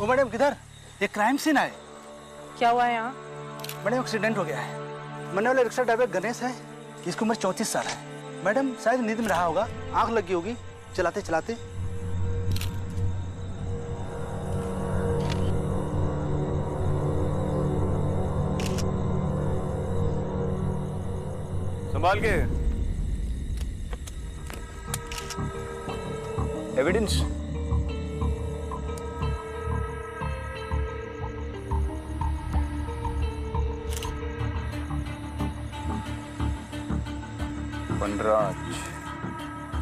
ओ madam किधर? ये crime scene है। क्या हुआ है यहाँ? मैडम एक्सीडेंट हो गया है। मरने वाले रिक्शा ड्राइवर गणेश है, इसकी उम्र 34 साल है। मैडम शायद नींद में रहा होगा, आंख लगी होगी चलाते चलाते। संभाल के। एविडेंस वनराज।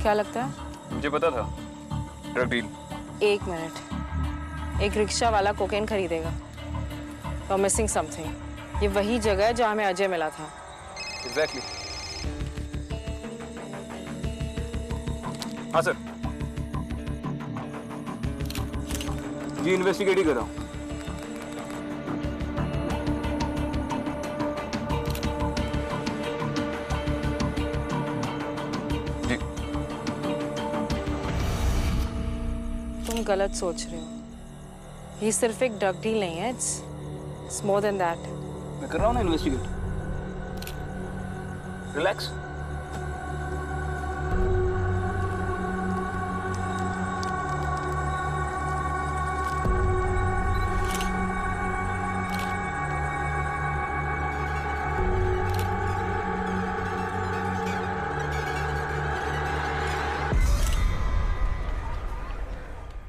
क्या लगता है? मुझे पता था, ड्रग डील। एक मिनट, एक रिक्शा वाला कोकेन खरीदेगा। और मिसिंग समथिंग। ये वही जगह है जहाँ हमें अजय मिला था। एग्जैक्टली। हाँ सर, जी इन्वेस्टिगेट ही कर रहा हूँ। जी। तुम गलत सोच रहे हो। ये सिर्फ एक ड्रग डील नहीं है, इट्स मोर देन दैट। मैं कर रहा हूँ ना इन्वेस्टिगेट। रिलैक्स।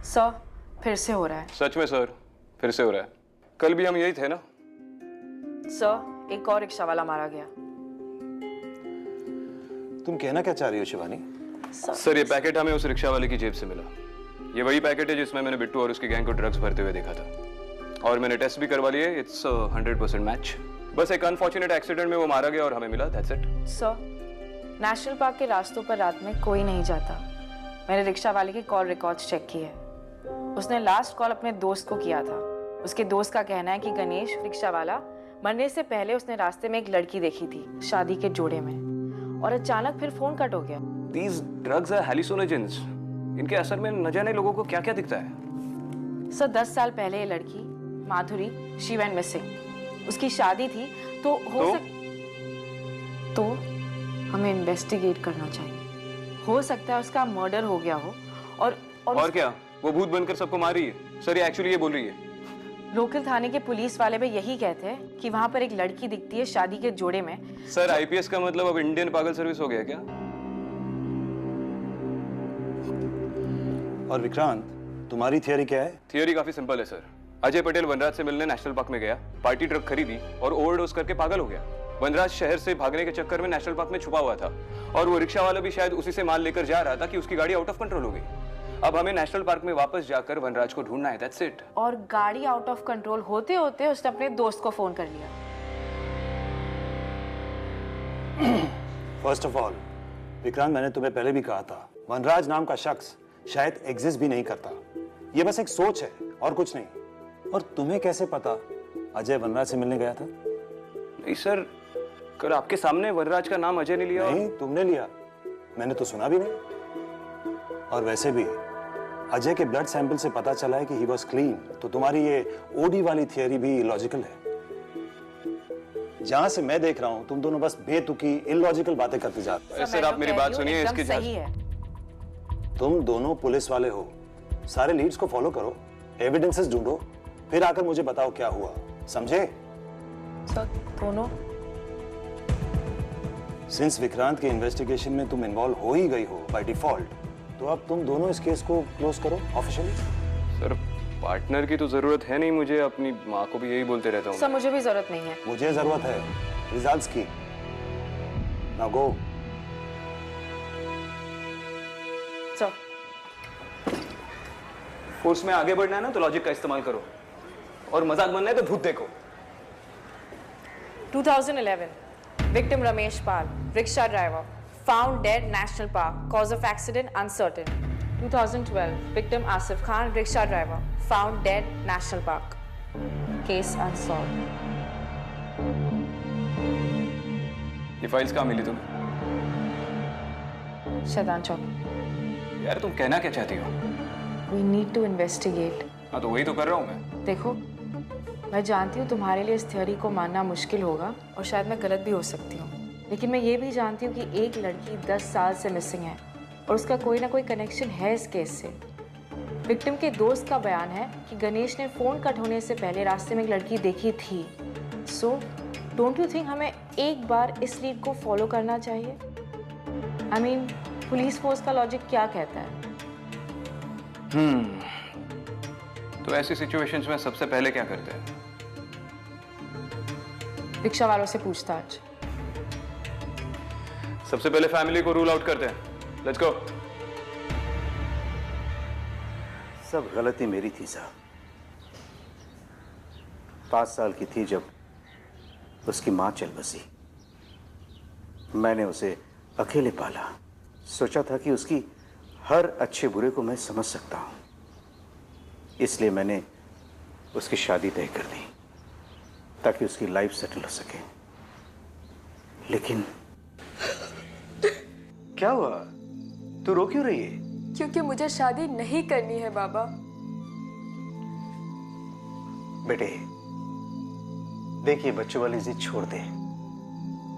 सर, फिर से हो रहा है। सच में सर, फिर से हो रहा है। कल भी हम यही थे ना। सर, एक और रिक्शा वाला मारा गया। तुम कहना क्या चाह रही हो शिवानी? सर ये पैकेट हमें उस रिक्शा वाले की जेब से मिला। ये वही पैकेट है जिसमें मैंने बिट्टू और उसकी गैंग को ड्रग्स भरते हुए देखा था। और मैंने टेस्ट भी करवा लिए, इट्स 100% मैच। बस एक अनफॉर्चुनेट एक्सीडेंट में वो मारा गया और हमें मिला, that's it. Sir, national park के रास्तों पर रात में कोई नहीं जाता। मैंने रिक्शा वाले के कॉल रिकॉर्ड्स चेक किए। उसने लास्ट कॉल अपने दोस्त को किया था। उसके दोस्त का कहना है कि गणेश रिक्शा वाला मरने से पहले उसने रास्ते में एक लड़की देखी थी शादी के जोड़े में, और अचानक फिर फोन कट हो गया। These drugs are hallucinogens. इनके असर में न जाने लोगों को क्या क्या दिखता है। सर, 10 साल पहले ये लड़की माधुरी शी वेंट मिसिंग। उसकी शादी थी तो तो हमें इन्वेस्टिगेट करना चाहिए। हो सकता है उसका मर्डर हो गया हो और क्या वो भूत बनकर सबको मार रही है? सर ये एक्चुअली ये बोल रही है। लोकल थाने के पुलिस वाले भी यही कहते हैं कि वहां पर एक लड़की दिखती है शादी के जोड़े में। सर आईपीएस का मतलब अब इंडियन पागल सर्विस हो गया क्या? और विक्रांत, तुम्हारी थियरी क्या है? थियरी काफी सिंपल है सर। अजय पटेल वनराज से मिलने नेशनल पार्क में गया, पार्टी ट्रक खरीदी और ओवरडोज करके पागल हो गया। वनराज शहर से भागने के चक्कर में नेशनल पार्क में छुपा हुआ था और वो रिक्शा वाला भी शायद उसी से माल लेकर जा रहा था कि उसकी गाड़ी आउट ऑफ कंट्रोल हो गई। अब हमें नेशनल पार्क में वापस जाकर वनराज को ढूंढना है, दैट्स इट। और गाड़ी आउट ऑफ कंट्रोल होते होते उसने अपने दोस्त को फोन कर लिया। फर्स्ट ऑफ ऑल विक्रांत, मैंने तुम्हें पहले भी कहा था, वनराज नाम का शख्स शायद एग्जिस्ट भी नहीं करता। ये बस एक सोच है और कुछ नहीं। और तुम्हें कैसे पता अजय वनराज से मिलने गया था? नहीं सर, कल आपके सामने वनराज का नाम अजय ने लिया। नहीं, तुमने लिया, मैंने तो सुना भी नहीं। और वैसे भी अजय के ब्लड सैंपल से पता चला है कि ही वाज क्लीन, तो तुम्हारी ये ओडी वाली थियरी भी लॉजिकल है। जहां से मैं देख रहा हूं तुम दोनों बस बेतुकी इलॉजिकल बातें करते जाते हो। सर आप मेरी बात सुनिए, इसकी सही है। तुम दोनों पुलिस वाले हो, सारे लीड्स को फॉलो करो, एविडेंसेस ढूंढो, फिर आकर मुझे बताओ क्या हुआ, समझे? सर, दोनों सिंस विक्रांत के इन्वेस्टिगेशन में तुम इन्वॉल्व हो ही गई हो बाय डिफॉल्ट, तो अब तुम दोनों इस केस को क्लोज करो ऑफिशियली। सर पार्टनर की तो जरूरत है नहीं मुझे, अपनी माँ को भी यही बोलते रहता हूँ। सर, मुझे भी जरूरत नहीं है। मुझे जरूरत है रिजल्ट्स की। Now go. सर, फोर्स में आगे बढ़ना है ना तो लॉजिक का इस्तेमाल करो, और मजाक बनना है तो भूत देखो। 2011, victim Ramesh Pal, rickshaw driver, found dead National Park, cause of accident uncertain. 2012, victim Asif Khan, rickshaw driver, found dead National Park, case unsolved. ये फाइल्स कहाँ मिली तुम्हें? शैतान चौक। यार तुम कहना क्या चाहती हो? We need to investigate हाँ तो वही तो कर रहा हूँ मैं। देखो, मैं जानती हूँ तुम्हारे लिए इस थ्योरी को मानना मुश्किल होगा और शायद मैं गलत भी हो सकती हूँ, लेकिन मैं ये भी जानती हूँ कि एक लड़की 10 साल से मिसिंग है और उसका कोई ना कोई कनेक्शन है इस केस से। विक्टिम के दोस्त का बयान है कि गणेश ने फ़ोन कट होने से पहले रास्ते में एक लड़की देखी थी। सो डोंट यू थिंक हमें एक बार इस लीड को फॉलो करना चाहिए? आई मीन, पुलिस फोर्स का लॉजिक क्या कहता है? तो ऐसी सिचुएशंस में सबसे पहले क्या करते हैं? रिक्शा वालों से पूछताछ। सबसे पहले फैमिली को रूल आउट करते हैं। Let's go. सब गलती मेरी थी साहब। 5 साल की थी जब उसकी माँ चल बसी। मैंने उसे अकेले पाला। सोचा था कि उसकी हर अच्छे बुरे को मैं समझ सकता हूँ, इसलिए मैंने उसकी शादी तय कर दी ताकि उसकी लाइफ सेटल हो सके। लेकिन क्या हुआ? तू रो क्यों रही है? क्योंकि मुझे शादी नहीं करनी है बाबा। बेटे, देखिए, बच्चों वाली जिद छोड़ दे।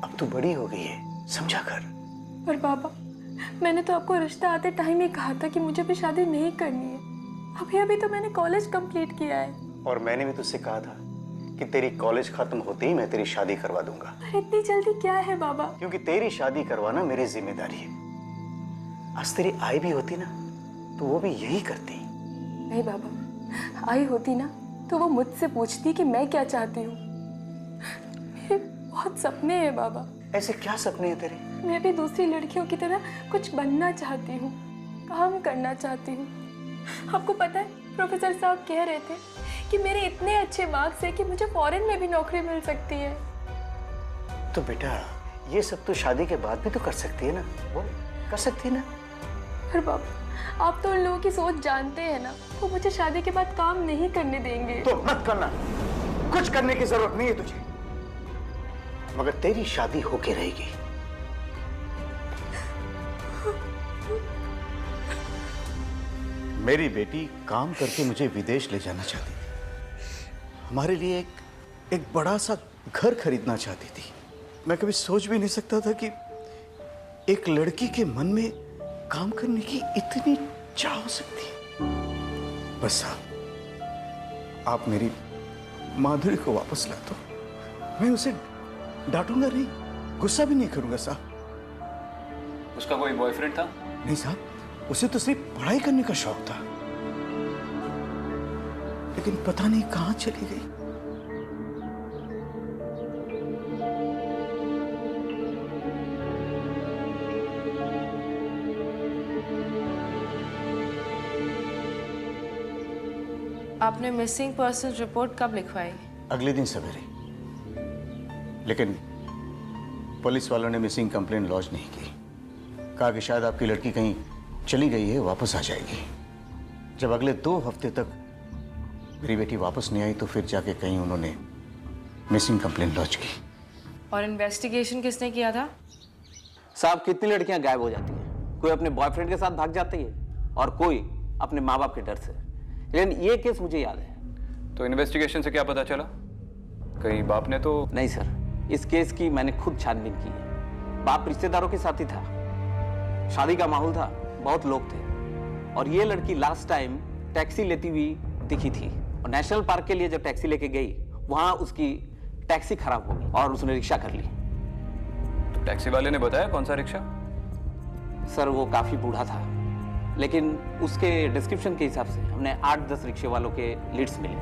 अब तू बड़ी हो गई है, समझा कर। पर बाबा, मैंने तो आपको रिश्ता आते टाइम ही कहा था कि मुझे भी शादी नहीं करनी है। अभी अभी तो मैंने कॉलेज कंप्लीट किया है। और मैंने भी तुझसे कहा था कि तेरी कॉलेज खत्म होते ही मैं तेरी शादी करवा दूंगा। पर इतनी जल्दी क्या है बाबा? क्योंकि तेरी शादी करवाना मेरी जिम्मेदारी है। आज तेरी आई भी होती ना तो वो भी यही करती। नहीं बाबा, आई होती ना तो वो मुझसे पूछती कि मैं क्या चाहती हूँ। मेरे बहुत सपने हैं बाबा। ऐसे क्या सपने हैं तेरे? मैं भी दूसरी लड़कियों की तरह कुछ बनना चाहती हूँ, काम करना चाहती हूँ। आपको पता है, प्रोफेसर साहब कह रहे थे कि मेरे इतने अच्छे मार्क्स है कि मुझे फॉरेन में भी नौकरी मिल सकती है। तो बेटा, ये सब तो शादी के बाद भी तो कर सकती है ना। वो कर सकती है ना। पर बाबा, आप तो उन लोगों की सोच जानते हैं ना, वो मुझे शादी के बाद काम नहीं करने देंगे। तो मत करना, कुछ करने की जरूरत नहीं है तुझे, मगर तेरी शादी होके रहेगी। मेरी बेटी काम करके मुझे विदेश ले जाना चाहती थी। हमारे लिए एक बड़ा सा घर खरीदना चाहती थी। मैं कभी सोच भी नहीं सकता था कि एक लड़की के मन में काम करने की इतनी चाह हो सकती है। बस आप मेरी माधुरी को वापस ला दो। मैं उसे डांटूंगा नहीं, गुस्सा भी नहीं करूंगा साहब। उसका कोई बॉयफ्रेंड था? नहीं साहब, उसे तो सिर्फ पढ़ाई करने का शौक था, लेकिन पता नहीं कहां चली गई। आपने मिसिंग पर्सन रिपोर्ट कब लिखवाई? अगले दिन सवेरे। लेकिन पुलिस वालों ने मिसिंग कंप्लेंट लॉन्च नहीं की। कहा कि शायद आपकी लड़की कहीं चली गई है, वापस आ जाएगी। जब अगले 2 हफ्ते तक मेरी बेटी वापस नहीं आई तो फिर जाके कहीं उन्होंने मिसिंग कंप्लेंट लॉन्च की। और इन्वेस्टिगेशन किसने किया था? साहब, कितनी लड़कियां गायब हो जाती हैं। कोई अपने बॉयफ्रेंड के साथ भाग जाती है और कोई अपने माँ बाप के डर से। लेकिन ये केस मुझे याद है। तो इन्वेस्टिगेशन से क्या पता चला? कहीं बाप ने तो? नहीं सर, इस केस की मैंने खुद छानबीन की है। बाप रिश्तेदारों के साथ ही था, शादी का माहौल था, बहुत लोग थे, और ये लड़की लास्ट टाइम टैक्सी लेती हुई दिखी थी। और नेशनल पार्क के लिए जब टैक्सी लेके गई, वहां उसकी टैक्सी खराब हो गई और उसने रिक्शा कर ली। तो टैक्सी वाले ने बताया कौन सा रिक्शा? सर, वो काफी बूढ़ा था, लेकिन उसके डिस्क्रिप्शन के हिसाब से हमने 8-10 रिक्शे वालों के लीड्स मिले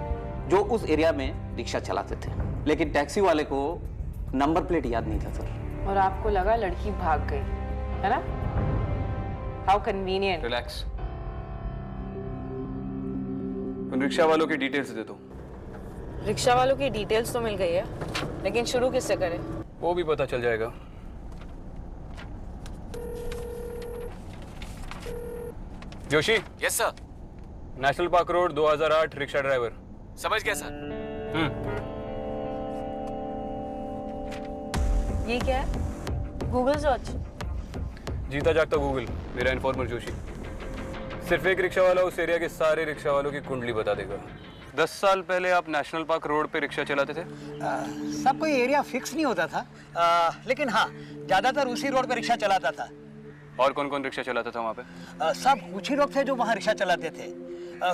जो उस एरिया में रिक्शा चलाते थे। लेकिन टैक्सी वाले को नंबर प्लेट याद नहीं था सर। और आपको लगा लड़की भाग गई, है ना? How convenient. रिलैक्स। उन रिक्शा वालों की डिटेल्स दे दो। रिक्शा वालों की डिटेल्स तो मिल गई है, लेकिन शुरू किससे करें? वो भी पता चल जाएगा। Joshi. Yes sir. National park road 2008 rickshaw driver. समझ गया सर। ये क्या है? Google search. जीता जागता गूगल, मेरा इन्फॉर्मर जोशी। सिर्फ एक रिक्शा वाला उस एरिया के सारे रिक्शा वालों की कुंडली बता देगा। 10 साल पहले आप नेशनल पार्क रोड पे रिक्शा चलाते थे? सब कोई एरिया फिक्स नहीं होता था, लेकिन हाँ, ज्यादातर उसी रोड पे रिक्शा चलाता था। और कौन कौन रिक्शा चलाता था वहाँ पे? सब कुछ ही लोग थे जो वहाँ रिक्शा चलाते थे।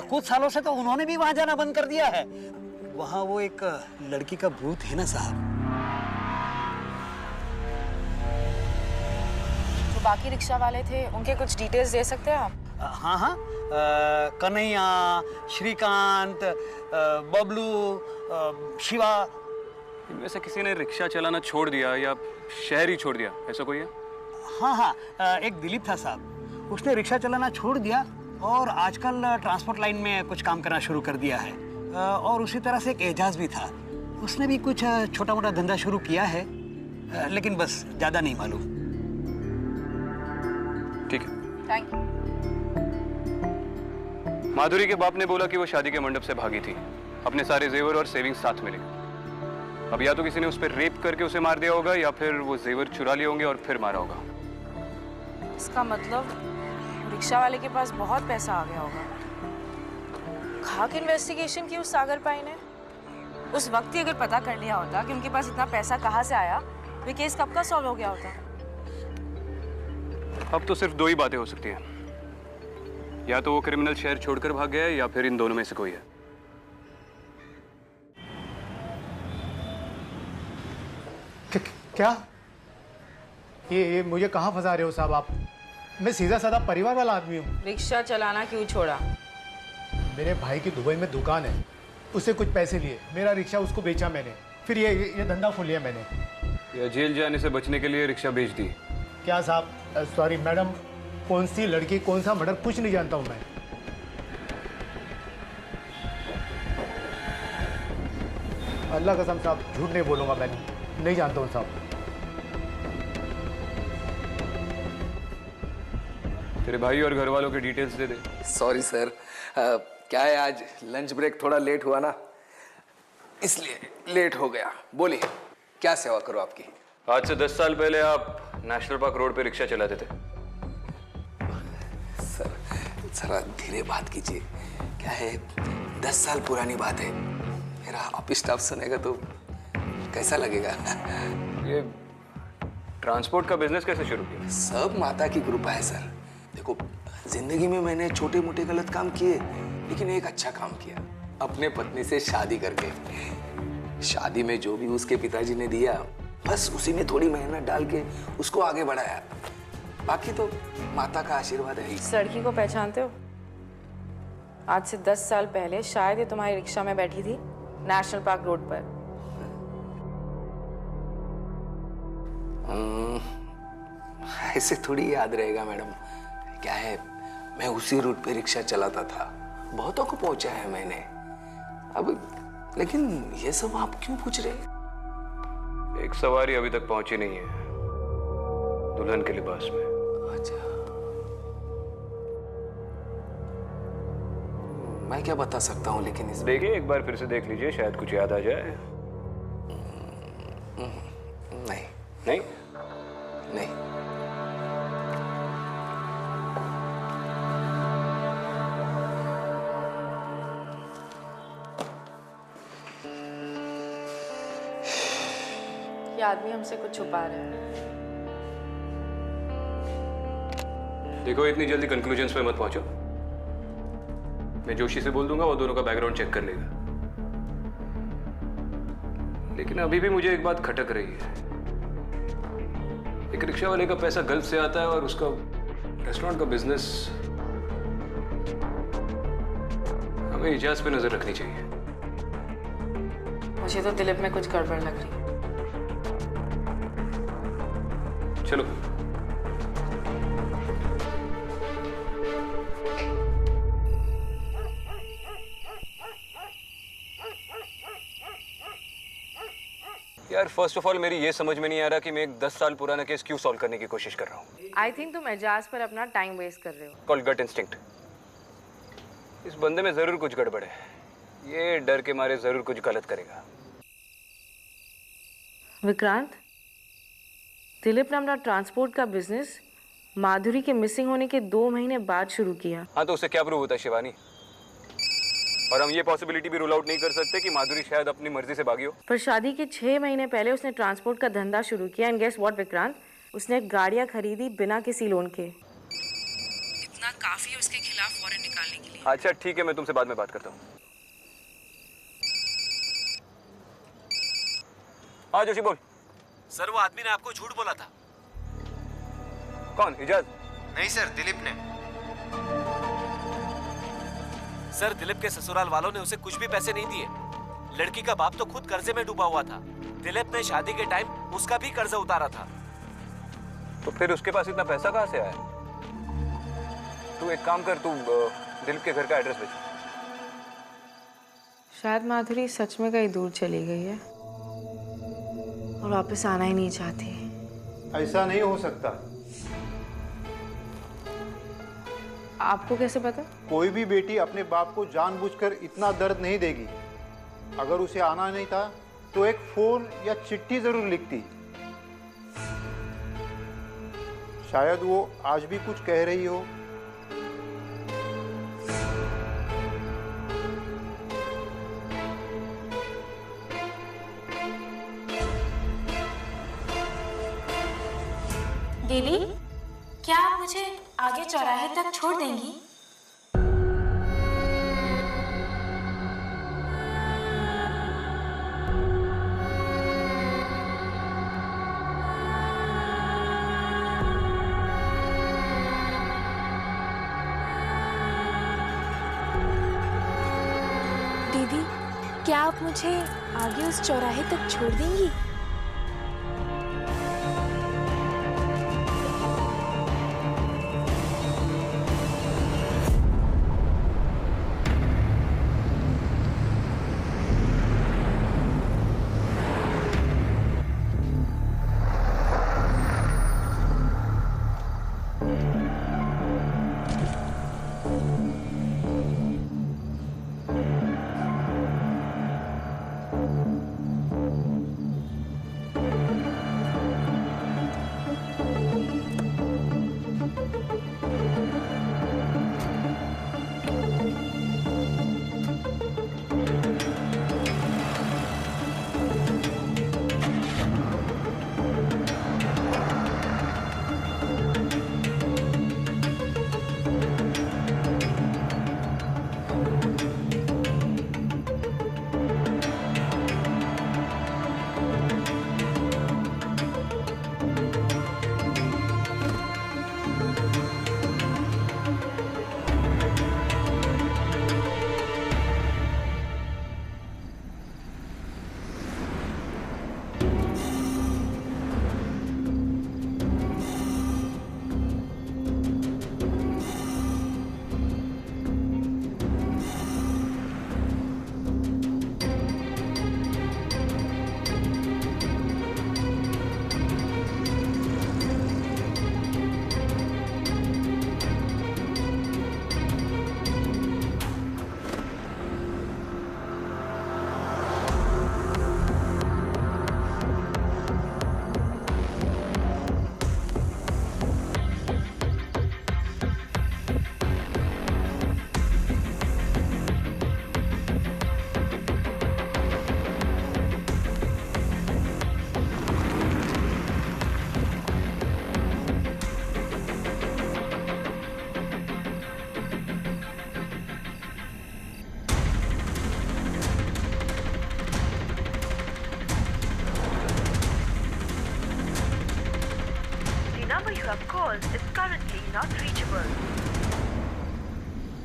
कुछ सालों से तो उन्होंने भी वहाँ जाना बंद कर दिया है। वहाँ वो एक लड़की का भूत है ना साहब। जो बाकी रिक्शा वाले थे उनके कुछ डिटेल्स दे सकते हैं आप? हाँ हाँ, कन्हैया, श्रीकांत, बबलू, शिवा। इनमें से किसी ने रिक्शा चलाना छोड़ दिया या शहर ही छोड़ दिया, ऐसा कोई है? हाँ हाँ, एक दिलीप था साहब, उसने रिक्शा चलाना छोड़ दिया और आजकल ट्रांसपोर्ट लाइन में कुछ काम करना शुरू कर दिया है। और उसी तरह से एक एजाज भी था, उसने भी कुछ छोटा मोटा धंधा शुरू किया है, लेकिन बस ज़्यादा नहीं मालूम। ठीक है, थैंक यू। माधुरी के बाप ने बोला कि वो शादी के मंडप से भागी थी, अपने सारे जेवर और सेविंग्स साथ में लेकर। अब या तो किसी ने उस पर रेप करके उसे मार दिया होगा या फिर वो जेवर चुरा लिए होंगे और फिर मारा होगा। इसका मतलब रिक्शा वाले के पास बहुत पैसा आ गया होगा। खाक इन्वेस्टिगेशन की उस सागर पाई ने उस वक्त ही अगर पता कर लिया होता कि उनके पास इतना पैसा कहाँ से आया, वो केस कब का सॉल्व हो गया होता। अब तो सिर्फ दो ही बातें हो सकती हैं, या तो वो क्रिमिनल शहर छोड़कर भाग गया है या फिर इन दोनों में से कोई है। क्या ये मुझे कहाँ फंसा रहे हो साहब आप? मैं सीधा साधा परिवार वाला आदमी हूँ। रिक्शा चलाना क्यों छोड़ा? मेरे भाई की दुबई में दुकान है, उससे कुछ पैसे लिए, मेरा रिक्शा उसको बेचा मैंने, फिर ये धंधा खोल लिया मैंने। या जेल जाने से बचने के लिए रिक्शा बेच दी? क्या साहब, सॉरी मैडम, कौन सी लड़की कौन सा मर्डर कुछ नहीं जानता हूँ मैं। अल्लाह कसम साहब झूठ नहीं बोलूँगा, मैं नहीं जानता हूँ साहब। तेरे भाई और घर वालों के डिटेल्स दे दे। सॉरी सर, क्या है आज लंच ब्रेक थोड़ा लेट हुआ ना, इसलिए लेट हो गया। बोलिए क्या सेवा करो आपकी? आज से 10 साल पहले आप नेशनल पार्क रोड पे रिक्शा चलाते थे। सर जरा धीरे बात कीजिए, क्या है 10 साल पुरानी बात है, मेरा ऑफिस स्टाफ सुनेगा तो कैसा लगेगा? ये ट्रांसपोर्ट का बिजनेस कैसे शुरू किया? सब माता की कृपा है सर। देखो, जिंदगी में मैंने छोटे मोटे गलत काम किए, लेकिन एक अच्छा काम किया, अपने पत्नी से शादी करके। शादी में जो भी उसके पिताजी ने दिया, बस उसी में थोड़ी मेहनत डाल के उसको आगे बढ़ाया। बाकी तो माता का आशीर्वाद है ही। इस लड़की को पहचानते हो? आज से 10 साल पहले शायद ये तुम्हारी रिक्शा में बैठी थी नेशनल पार्क रोड पर। ऐसे थोड़ी याद रहेगा मैडम, क्या है मैं उसी रूट पे रिक्शा चलाता था, बहुतों को पहुंचाया है मैंने। अब लेकिन ये सब आप क्यों पूछ रहे हैं? एक सवारी अभी तक पहुंची नहीं है दुल्हन के लिबास में। अच्छा, मैं क्या बता सकता हूँ, लेकिन इस देखिए एक बार फिर से देख लीजिए, शायद कुछ याद आ जाए। नहीं नहीं नहीं। ये आदमी हमसे कुछ छुपा रहा है। देखो, इतनी जल्दी कंक्लूजन्स पे मत पहुंचो। मैं जोशी से बोल दूंगा, वो दोनों का बैकग्राउंड चेक कर लेगा। लेकिन अभी भी मुझे एक बात खटक रही है। एक रिक्शा वाले का पैसा गल्फ से आता है और उसका रेस्टोरेंट का बिजनेस, हमें इजाज पे नजर रखनी चाहिए। मुझे तो दिलीप में कुछ गड़बड़ लग रही है। चलो। यार, फर्स्ट ऑफ ऑल मेरी ये समझ में नहीं आ रहा कि मैं एक 10 साल पुराना केस क्यों सॉल्व करने की कोशिश कर रहा हूँ। आई थिंक तुम एजाज पर अपना टाइम वेस्ट कर रहे हो। कॉल्ड गट इंस्टिंक्ट। इस बंदे में जरूर कुछ गड़बड़ है, ये डर के मारे जरूर कुछ गलत करेगा। विक्रांत, दिलीप ने अपना ट्रांसपोर्ट का बिजनेस माधुरी के मिसिंग होने के 2 महीने बाद शुरू किया। हाँ तो उससे क्या प्रूव होता है शिवानी? और हम ये पॉसिबिलिटी भी रूल आउट नहीं कर सकते कि माधुरी शायद अपनी मर्जी से भागी हो। पर शादी के 6 महीने पहले उसने ट्रांसपोर्ट का धंधा शुरू किया एंड गेस व्हाट विक्रांत, उसने गाड़ियां खरीदी बिना किसी लोन के। इतना काफी है उसके खिलाफ वारंट निकालने के लिए। अच्छा ठीक है, मैं तुमसे बाद में बात करता हूँ। हाँ जोशी बोल। सर वो आदमी ने आपको झूठ बोला था। कौन? इजाज? नहीं सर, दिलीप ने। सर दिलीप के ससुराल वालों ने उसे कुछ भी पैसे नहीं दिए। लड़की का बाप तो खुद कर्जे में डूबा हुआ था। दिलीप ने शादी के टाइम उसका भी कर्जा उतारा था। तो फिर उसके पास इतना पैसा कहाँ से आया? तू एक काम कर, तू दिलीप के घर का एड्रेस भेज। शायद माधुरी सच में कहीं दूर चली गई है और वापस आना ही नहीं चाहती। ऐसा नहीं हो सकता। आपको कैसे पता? कोई भी बेटी अपने बाप को जानबूझकर इतना दर्द नहीं देगी। अगर उसे आना नहीं था तो एक फोन या चिट्ठी जरूर लिखती। शायद वो आज भी कुछ कह रही हो। दीदी, क्या आप मुझे आगे चौराहे तक छोड़ देंगी? दीदी, क्या आप मुझे आगे उस चौराहे तक छोड़ देंगी?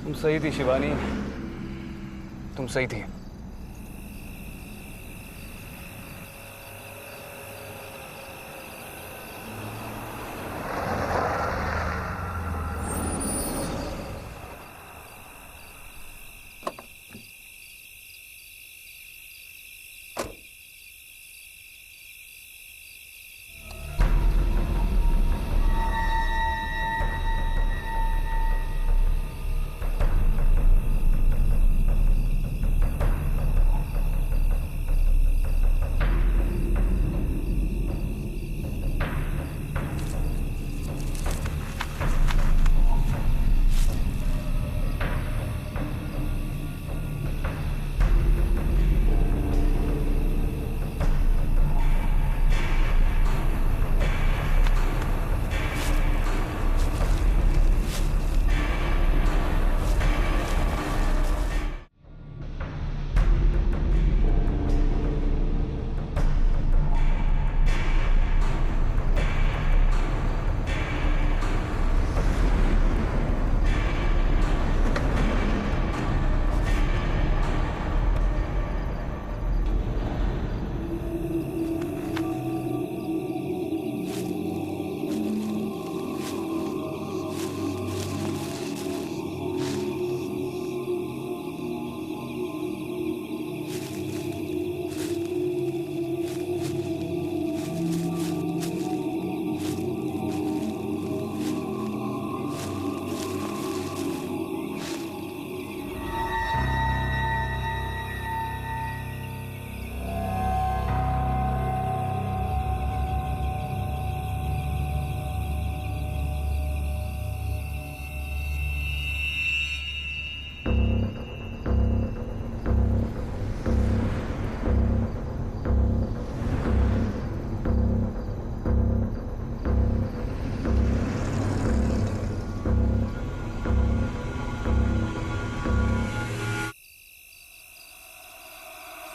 तुम सही थी शिवानी, तुम सही थी।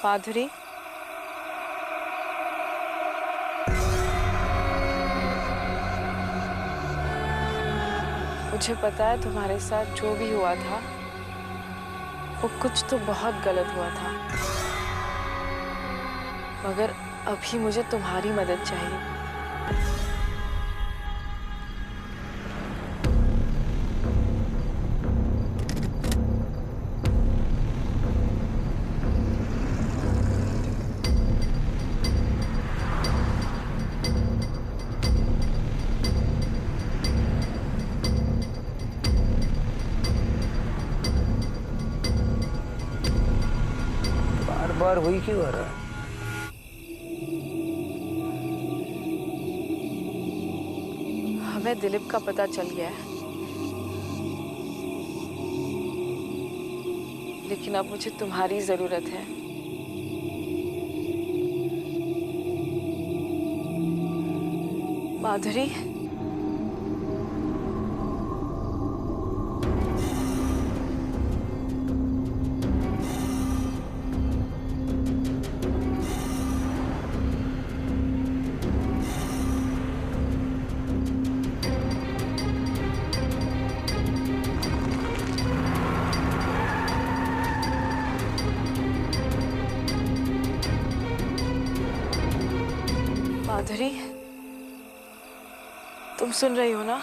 माधुरी, मुझे पता है तुम्हारे साथ जो भी हुआ था वो कुछ तो बहुत गलत हुआ था, मगर अभी मुझे तुम्हारी मदद चाहिए। बार हुई क्यों आ रहा? हमें दिलीप का पता चल गया है, लेकिन अब मुझे तुम्हारी जरूरत है। माधुरी, माधुरी, तुम सुन रही हो ना?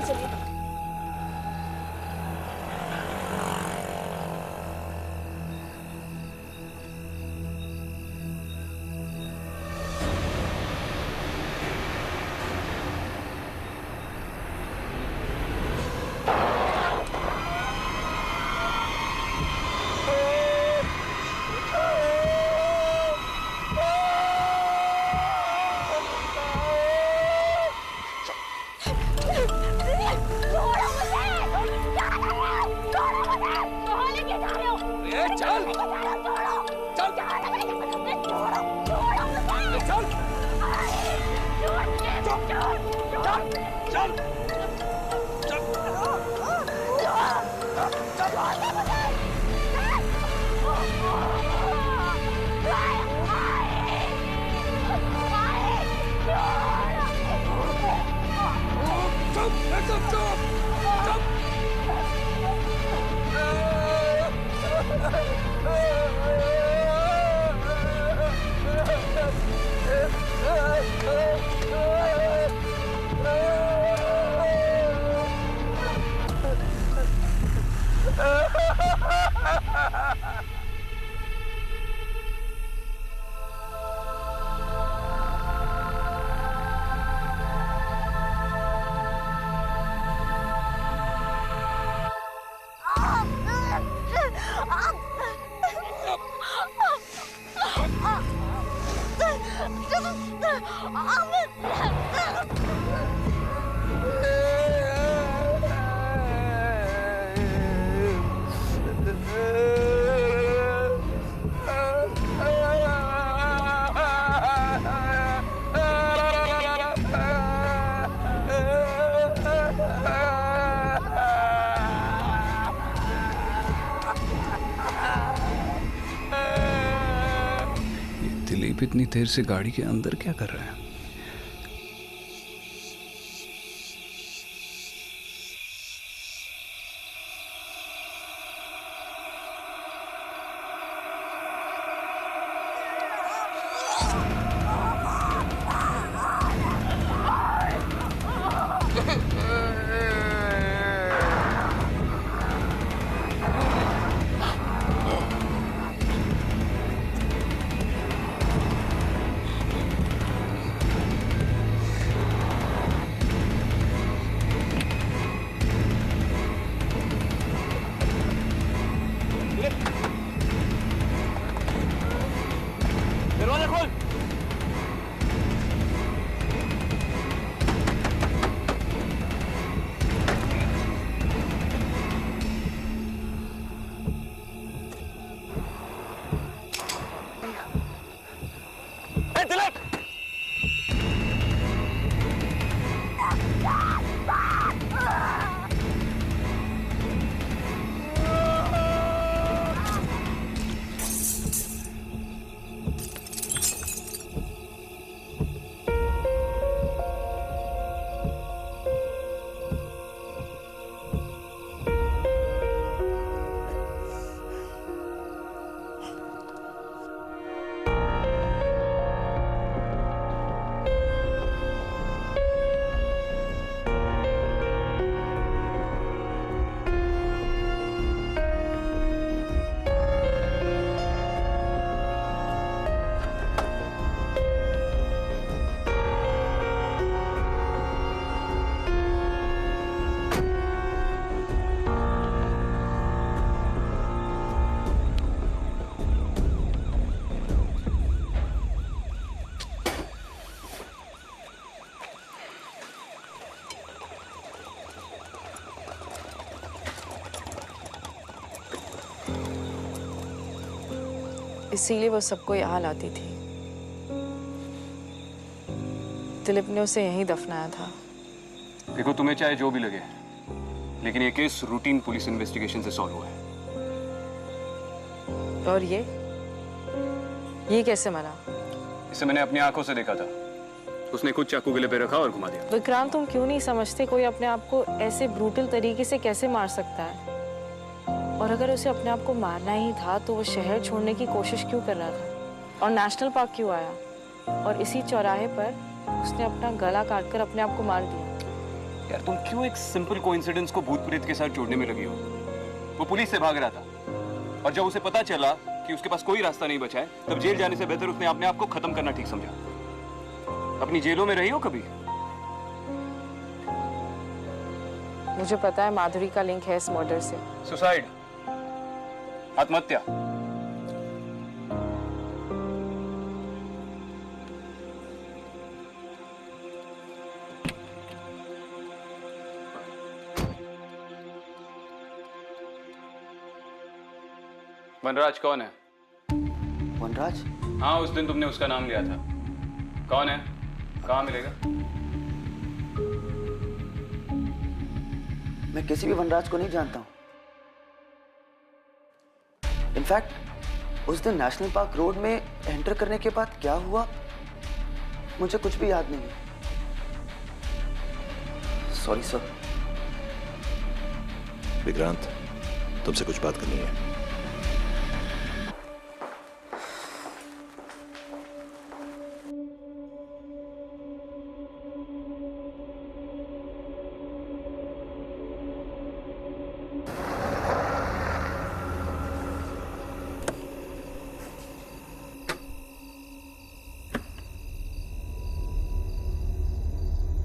चलिए। दिलीप इतनी देर से गाड़ी के अंदर क्या कर रहा है? दरवाजा खोल। दिलीप! इसीलिए वो सबको यहाँ लाती थी। दिलीप ने उसे यहीं दफनाया था। देखो, तुम्हें चाहे जो भी लगे, लेकिन ये केस रूटीन पुलिस इन्वेस्टिगेशन से सॉल्व हुआ है। और ये कैसे मरा? इसे मैंने अपनी आंखों से देखा था। उसने खुद चाकू गले पे रखा और घुमा दिया। विक्रांत, तुम क्यों नहीं समझते कोई अपने आप को ऐसे ब्रूटल तरीके से कैसे मार सकता है? और अगर उसे अपने आप को मारना ही था तो वो शहर छोड़ने की कोशिश क्यों कर रहा था? और नेशनल पार्क क्यों आया? और इसी चौराहे पर उसने अपना गला काटकर अपने आप को मार दिया। यार तुम क्यों एक सिंपल कोइंसिडेंस को भूत प्रेत के साथ जोड़ने में लगी हो? वो पुलिस से भाग रहा था और जब उसे पता चला कि उसके पास कोई रास्ता नहीं बचा है, तब जेल जाने से बेहतर उसने अपने आप को खत्म करना ठीक समझा। अपनी जेलों में रही हो कभी? मुझे पता है माधुरी का लिंक है इस मर्डर से। सुसाइड, आत्महत्या। वनराज कौन है? वनराज? हाँ, उस दिन तुमने उसका नाम लिया था। कौन है? कहाँ मिलेगा? मैं किसी भी वनराज को नहीं जानता हूँ। इनफैक्ट उस दिन नेशनल पार्क रोड में एंटर करने के बाद क्या हुआ मुझे कुछ भी याद नहीं है। Sorry sir. विक्रांत, तुमसे कुछ बात करनी है।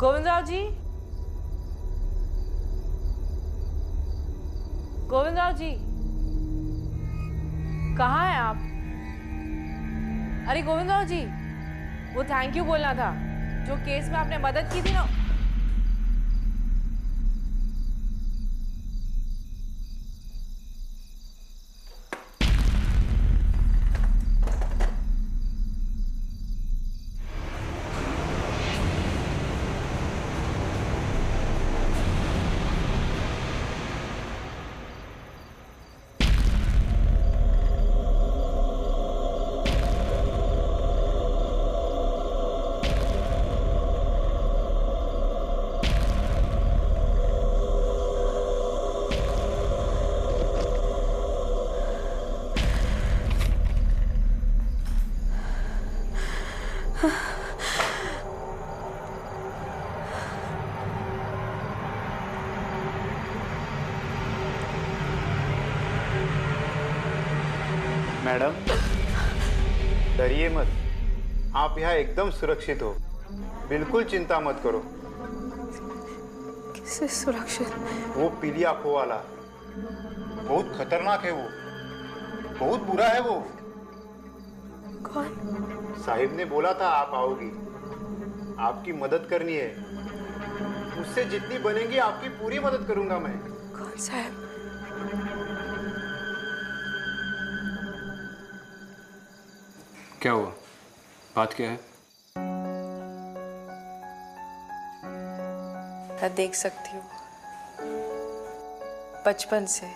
गोविंदराव जी, गोविंदराव जी, कहाँ हैं आप? अरे गोविंदराव जी, वो थैंक यू बोलना था जो केस में आपने मदद की थी ना। मैडम, डरिए मत। आप यहाँ एकदम सुरक्षित हो। बिल्कुल चिंता मत करो। किससे सुरक्षित? वो पीली आंखों वाला बहुत खतरनाक है। वो बहुत बुरा है। वो कौन? साहिब ने बोला था आप आओगी, आपकी मदद करनी है। मुझसे जितनी बनेगी आपकी पूरी मदद करूंगा मैं। कौन साहब? क्या हुआ? बात क्या है? मैं देख सकती हूँ बचपन से,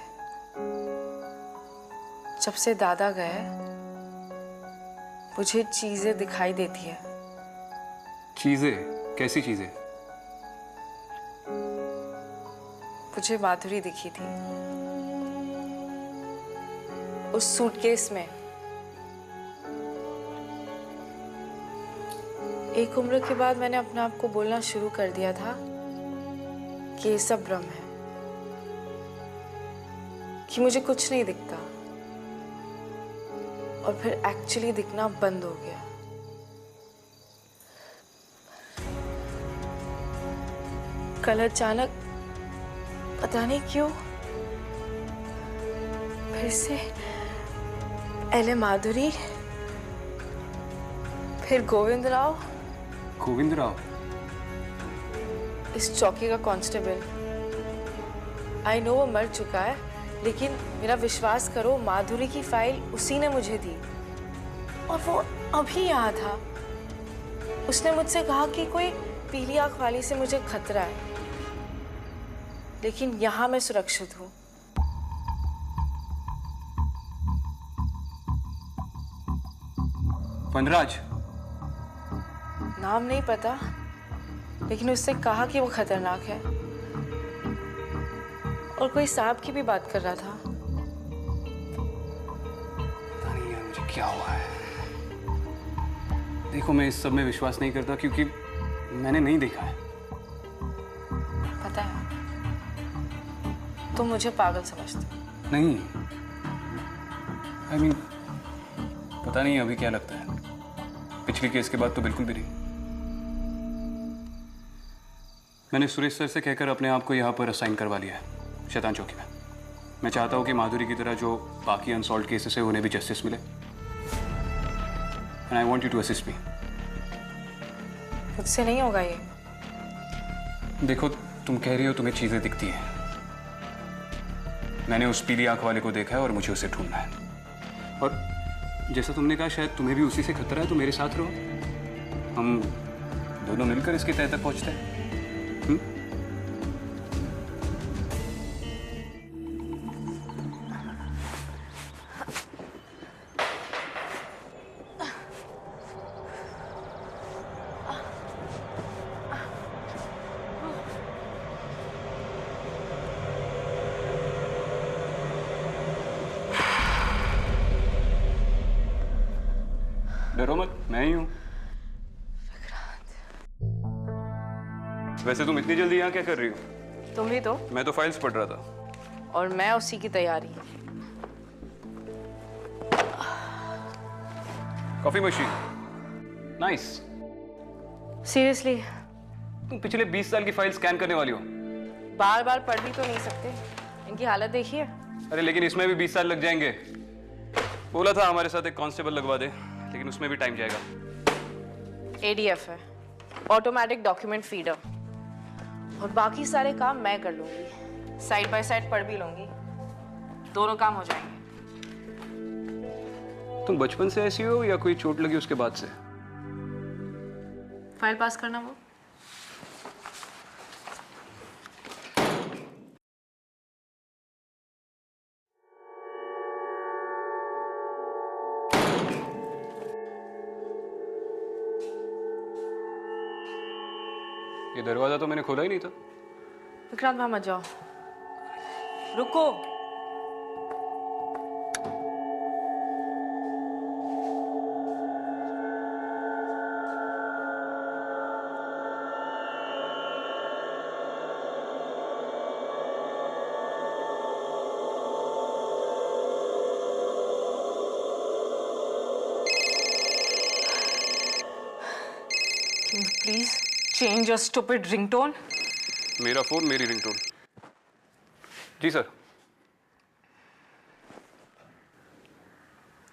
जब से दादा गए मुझे चीजें दिखाई देती है। चीजें? कैसी चीजें? मुझे माधुरी दिखी थी उस सूटकेस में। एक उम्र के बाद मैंने अपने आप को बोलना शुरू कर दिया था कि ये सब भ्रम है, कि मुझे कुछ नहीं दिखता, और फिर एक्चुअली दिखना बंद हो गया। कल अचानक पता नहीं क्यों फिर से पहले माधुरी, फिर गोविंदराव। गोविंदराव? इस चौकी का कांस्टेबल। आई नो वो मर चुका है, लेकिन मेरा विश्वास करो, माधुरी की फाइल उसी ने मुझे दी और वो अभी यहाँ था। उसने मुझसे कहा कि कोई पीली आंख वाली से मुझे खतरा है, लेकिन यहाँ मैं सुरक्षित हूँ। वनराज? नाम नहीं पता, लेकिन उससे कहा कि वो खतरनाक है और कोई सांप की भी बात कर रहा था। पता नहीं यार मुझे क्या हुआ है। देखो, मैं इस सब में विश्वास नहीं करता क्योंकि मैंने नहीं देखा है। तुम मुझे पागल समझते हो? नहीं, I mean, पता नहीं अभी क्या लगता है। पिछली केस के बाद तो बिल्कुल भी नहीं। मैंने सुरेश सर से कहकर अपने आप को यहाँ पर असाइन करवा लिया है, शैतान चौकी में। मैं चाहता हूँ कि माधुरी की तरह जो बाकी अनसॉल्व्ड केसेस है उन्हें भी जस्टिस मिले। And I want you to assist me. मुझसे नहीं होगा ये। देखो, तुम कह रही हो तुम्हें चीजें दिखती हैं। मैंने उस पीली आंख वाले को देखा है और मुझे उसे ढूंढना है। और जैसा तुमने कहा, शायद तुम्हें भी उसी से खतरा है, तो मेरे साथ रहो। हम दोनों मिलकर इसके तह तक पहुंचते हैं। डरो मत, मैं ही हूं। वैसे तुम इतनी जल्दी यहाँ क्या कर रही हो? तुम भी तो। मैं तो फाइल्स पढ़ रहा था। और मैं उसी की तैयारी। Coffee machine, nice. सीरियसली? तुम पिछले 20 साल की फाइल स्कैन करने वाली हो। बार बार पढ़ भी तो नहीं सकते, इनकी हालत देखिए। अरे लेकिन इसमें भी 20 साल लग जाएंगे। बोला था हमारे साथ एक कांस्टेबल लगवा दे, लेकिन उसमें भी टाइम जाएगा। ADF है, ऑटोमेटिक डॉक्यूमेंट फीडर। और बाकी सारे काम मैं कर लूंगी, साइड बाय साइड पढ़ भी लूंगी, दोनों काम हो जाएंगे। तुम बचपन से ऐसी हो या कोई चोट लगी उसके बाद से? फाइल पास करना वो। ये दरवाजा तो मैंने खोला ही नहीं था। विक्रांत, वहां मत जाओ, रुको। Please change your stupid ringtone. मेरा फोन, मेरी रिंगटोन। जी सर।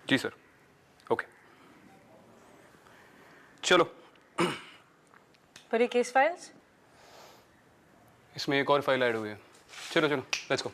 जी सर, ओके। चलो। पर ये केस फाइल्स? इसमें एक और फाइल ऐड हुई है। चलो चलो, लेट्स गो।